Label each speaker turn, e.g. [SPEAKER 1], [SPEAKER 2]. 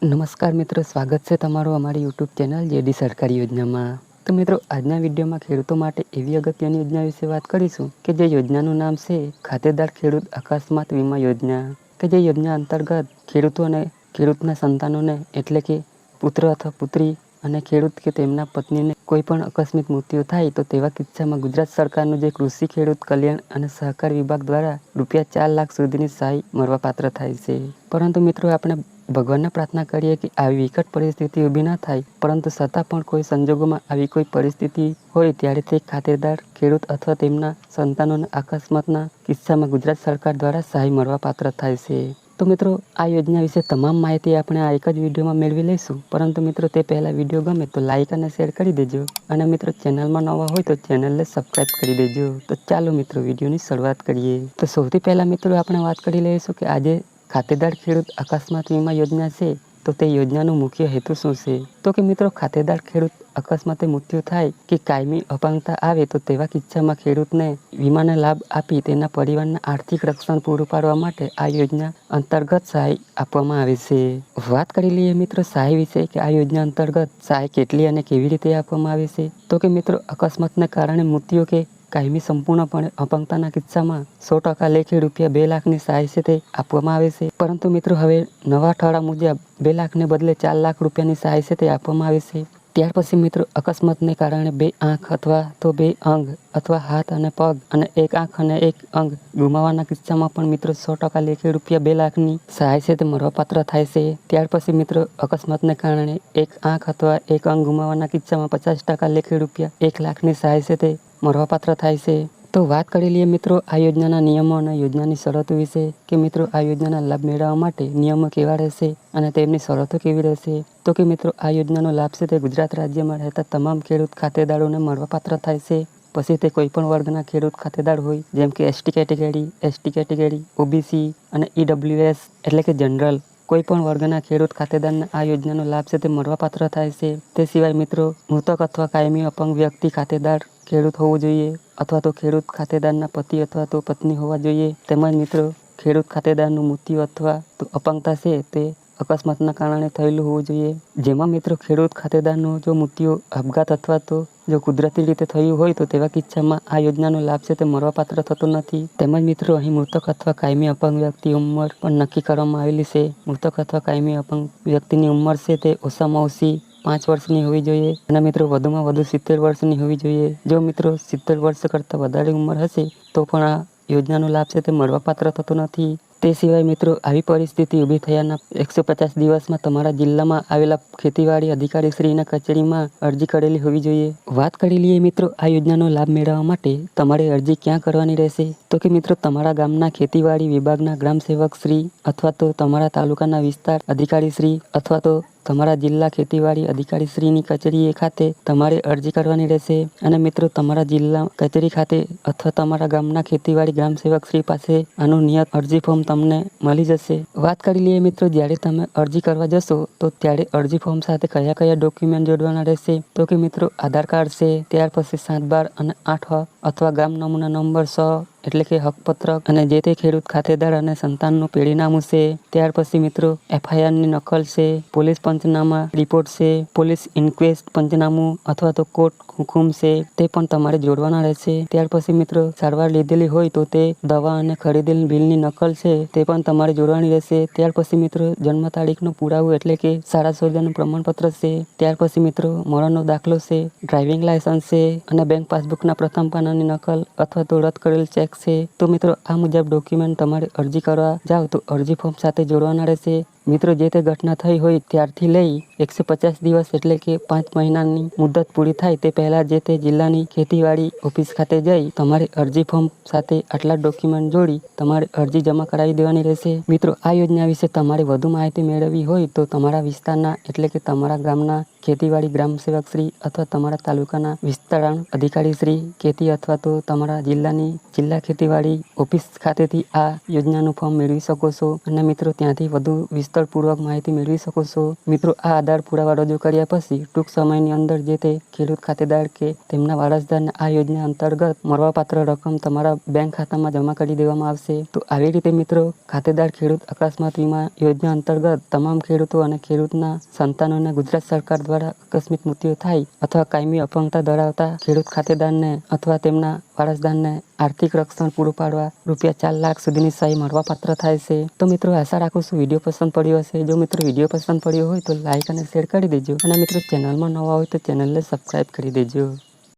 [SPEAKER 1] નમસ્કાર મિત્રો, સ્વાગત છે તમારું અમારી યુટ્યુબ ચેનલ જેડી સરકારી યોજનામાં. તો મિત્રો, આજના વિડીયોમાં ખેડૂતો માટે એવી અગત્યની યોજના વિશે વાત કરીશું કે જે યોજનાનું નામ છે ખાતેદાર ખેડૂત અકસ્માત વીમા યોજના. કે જે યોજના અંતર્ગત ખેડૂતો અને ખેડૂતના સંતાનોને એટલે કે પુત્ર અથવા પુત્રી અને ખેડૂત કે તેમના પત્નીને કોઈ પણ આકસ્મિક મૃત્યુ થાય તો તેવા કિસ્સામાં ગુજરાત સરકારનું જે કૃષિ ખેડૂત કલ્યાણ અને સહકાર વિભાગ દ્વારા ₹4 લાખ સુધીની સહાય મળવાપાત્ર થાય છે. પરંતુ મિત્રો, આપણે ભગવાનને પ્રાર્થના કરીએ કે આવી વિકટ પરિસ્થિતિ ઊભી ન થાય, પરંતુ છતાં પણ કોઈ સંજોગોમાં આવી કોઈ પરિસ્થિતિ હોય ત્યારે તે ખાતેદાર ખેડૂત અથવા તેમના સંતાનોને અકસ્માતના કિસ્સામાં ગુજરાત સરકાર દ્વારા સહાય મળવાપાત્ર થાય છે. તો મિત્રો, આ યોજના વિશે તમામ માહિતી આપણે આ એક જ વિડીયોમાં મેળવી લઈશું. પરંતુ મિત્રો, તે પહેલાં વિડીયો ગમે તો લાઇક અને શેર કરી દેજો. અને મિત્રો, ચેનલમાં નવા હોય તો ચેનલને સબસ્ક્રાઈબ કરી દેજો. તો ચાલો મિત્રો, વિડીયોની શરૂઆત કરીએ. તો સૌથી પહેલાં મિત્રો, આપણે વાત કરી લઈશું કે આજે ખાતેદાર ખેડૂત અકસ્માત વીમા યોજના છે તો તે યોજનાનો મુખ્ય હેતુ શું છે. તો કે મિત્રો, ખાતેદાર ખેડૂત અકસ્માતે મૃત્યુ થાય કે કાયમી અપંગતા આવે તો તેવા કિસ્સામાં ખેડૂતને વીમાનો લાભ આપી તેના પરિવારને આર્થિક રક્ષણ પૂરું પાડવા માટે આ યોજના અંતર્ગત સહાય આપવામાં આવે છે. વાત કરી લઈએ મિત્રો સહાય વિશે કે આ યોજના અંતર્ગત સહાય કેટલી અને કેવી રીતે આપવામાં આવે છે. તો કે મિત્રો, અકસ્માતને કારણે મૃત્યુ કે કાયમી સંપૂર્ણપણે અપંગતાના કિસ્સામાં 100% લેખે ₹2 લાખની સહાય છે તે આપવામાં આવે છે. પરંતુ મિત્રો, હવે નવા ઠરાવ મુજબ 2 લાખને બદલે ₹4 લાખની સહાય છે તે આપવામાં આવે છે. ત્યાર પછી મિત્રો, અકસ્માતને કારણે 2 આંખ અથવા તો 2 અંગ અથવા હાથ અને પગ અને 1 આંખ અને 1 અંગ ગુમાવવાના કિસ્સામાં પણ મિત્રો 100% લેખે ₹2 લાખની સહાય છે તે મળવાપાત્ર થાય છે. ત્યાર પછી મિત્રો, અકસ્માતને કારણે 1 આંખ અથવા 1 અંગ ગુમાવવાના કિસ્સામાં 50% લેખે ₹1 લાખની સહાય છે તે મળવાપાત્ર થાય છે. તો વાત કરી લઈએ મિત્રો આ યોજનાના નિયમો અને યોજનાની શરતો વિશે કે મિત્રો, આ યોજનાના લાભ મેળવવા માટે નિયમો કેવા રહેશે અને તેમની શરતો કેવી રહેશે. તો કે મિત્રો, આ યોજનાનો લાભ છે તે ગુજરાત રાજ્યમાં રહેતા તમામ ખેડૂત ખાતેદારોને મળવાપાત્ર થાય છે. પછી તે કોઈ પણ વર્ગના ખેડૂત ખાતેદાર હોય, જેમ કે એસટી કેટેગરી, ઓબીસી અને ઈડબ્લ્યુએસ એટલે કે જનરલ, કોઈ પણ વર્ગના ખેડૂત ખાતેદારને આ યોજનાનો લાભ છે તે મળવાપાત્ર થાય છે. તે સિવાય મિત્રો, મૃતક અથવા કાયમી અપંગ વ્યક્તિ ખાતેદાર ખેડૂત હોવું જોઈએ અથવા તો ખેડૂત ખાતેદારના પતિ અથવા તો પત્ની હોવા જોઈએ. તેમજ મિત્રો, ખેડૂત ખાતેદારનું મૃત્યુ અથવા તો અપંગતા છે તે અકસ્માતના કારણે થયેલું હોવું જોઈએ. જેમાં મિત્રો, ખેડૂત ખાતેદારનું જો મૃત્યુ આપઘાત અથવા તો જો કુદરતી રીતે થયું હોય તો તેવા કિસ્સામાં આ યોજનાનો લાભ છે તે મળવાપાત્ર થતો નથી. તેમજ મિત્રો, અહીં મૃતક અથવા કાયમી અપંગ વ્યક્તિ ઉંમર પણ નક્કી કરવામાં આવેલી છે. મૃતક અથવા કાયમી અપંગ વ્યક્તિની ઉંમર છે તે ઓછામાં ઓછી 5 વર્ષની હોવી જોઈએ અને મિત્રો વધુમાં વધુ 70 વર્ષની હોવી જોઈએ. જો મિત્રો 70 વર્ષ કરતાં વધારે ઉંમર હશે તો પણ આ યોજનાનો લાભ છે તે મળવાપાત્ર થતો નથી. તે સિવાય મિત્રો, આવી પરિસ્થિતિ ઊભી થયાના 150 દિવસમાં તમારા જિલ્લામાં આવેલા ખેતીવાડી અધિકારીશ્રીના કચેરીમાં અરજી કરેલી હોવી જોઈએ. વાત કરી લઈએ મિત્રો આ યોજનાનો લાભ મેળવવા માટે તમારે અરજી ક્યાં કરવાની રહેશે. તો કે મિત્રો, તમારા ગામના ખેતીવાડી વિભાગના ગ્રામ સેવક શ્રી અથવા તો તમારા તાલુકાના વિસ્તાર અધિકારીશ્રી અથવા તો તમારા જિલ્લા ખેતીવાડી અધિકારીશ્રીની કચેરી ખાતે તમારે અરજી કરવાની રહેશે. અને મિત્રો, તમારા જિલ્લા કચેરી ખાતે અથવા તમારા ગામના ખેતીવાડી ગ્રામ સેવક શ્રી પાસે આનું નિયત અરજી ફોર્મ તમને મળી જશે. વાત કરી લઈએ મિત્રો, જ્યારે તમે અરજી કરવા જશો તો ત્યારે અરજી ફોર્મ સાથે કયા કયા ડોક્યુમેન્ટ જોડવાના રહેશે. તો કે મિત્રો, આધાર કાર્ડ છે, ત્યાર પછી 7, 12 અને 8 અથવા ગામ નમૂના નંબર 100 એટલે કે હકપત્રક અને જે તે ખેડૂત ખાતેદાર અને સંતાનનું પેઢીનામું છે. ત્યાર પછી મિત્રો, FIRની નકલ છે, પોલીસ પંચનામા રિપોર્ટ છે, પોલીસ ઇન્ક્વેસ્ટ પંચનામું અથવા તો કોર્ટ હુકુમ છે તે પણ તમારે જોડવાના રહેશે. ત્યાર પછી મિત્રો, સારવાર લીધેલી હોય તો તે દવા અને ખરીદેલ બિલની નકલ છે તે પણ તમારે જોડવાની રહેશે. ત્યાર પછી મિત્રો, જન્મ તારીખનો પુરાવો એટલે કે શાળા સોરજાનું પ્રમાણપત્ર છે. ત્યાર પછી મિત્રો, મરણનો દાખલો છે, ડ્રાઇવિંગ લાયસન્સ છે અને બેંક પાસબુકના પ્રથમ પાનાની નકલ અથવા તો રદ કરેલ ચેક છે. તો મિત્રો, આ મુજબ ડોક્યુમેન્ટ તમારે અરજી કરવા જાવ તો અરજી ફોર્મ સાથે જોડવાના રહેશે. મિત્રો, જે તે ઘટના થઈ હોય ત્યારથી લઈ 150 દિવસ એટલે કે 5 મહિનાની મુદત પૂરી થાય તે પહેલા જે તે જિલ્લાની ખેતીવાડી ઓફિસ ખાતે જઈ તમારે અરજી ફોર્મ સાથે આટલા ડોક્યુમેન્ટ જોડી તમારે અરજી જમા કરાવી દેવાની રહેશે. મિત્રો, આ યોજના વિશે તમારે વધુ માહિતી મેળવવી હોય તો તમારા વિસ્તારના એટલે કે તમારા ગામના ખેતીવાડી ગ્રામ સેવક શ્રી અથવા તમારા તાલુકાના વિસ્તરણ અધિકારી શ્રી ખેતી અથવા તો તમારા જિલ્લાની જિલ્લા ખેતીવાડી ઓફિસ ખાતેથી આ યોજનાનું ફોર્મ મેળવી શકો છો. અને મિત્રો, ત્યાંથી વધુ વિસ્તૃત સ્થળપૂર્વક માહિતી મેળવી શકો છો. મિત્રો, આ આધાર પુરાવા રજૂ કર્યા પછી ટૂંક સમયની અંદર જે તે ખેડૂત ખાતેદાર કે તેમના વારસદારને આ યોજના અંતર્ગત મળવાપાત્ર રકમ તમારા બેંક ખાતામાં જમા કરી દેવામાં આવશે. તો આવી રીતે મિત્રો, ખાતેદાર ખેડૂત અકસ્માત વીમા યોજના અંતર્ગત તમામ ખેડૂતો અને ખેડૂતના સંતાનોને ગુજરાત સરકાર દ્વારા આકસ્મિક મૃત્યુ થાય અથવા કાયમી અપંગતા ધરાવતા ખેડૂત ખાતેદારને અથવા તેમના વારસદારને આર્થિક રક્ષણ પૂરું પાડવા ₹4 લાખ સુધીની સહાય મળવાપાત્ર થાય છે. તો મિત્રો, આશા રાખું છું વિડીયો પસંદ પડ્યો હશે. જો મિત્રો વિડીયો પસંદ પડ્યો હોય તો લાઈક અને શેર કરી દેજો અને મિત્રો ચેનલમાં નવા હોય તો ચેનલને સબસ્ક્રાઈબ કરી દેજો.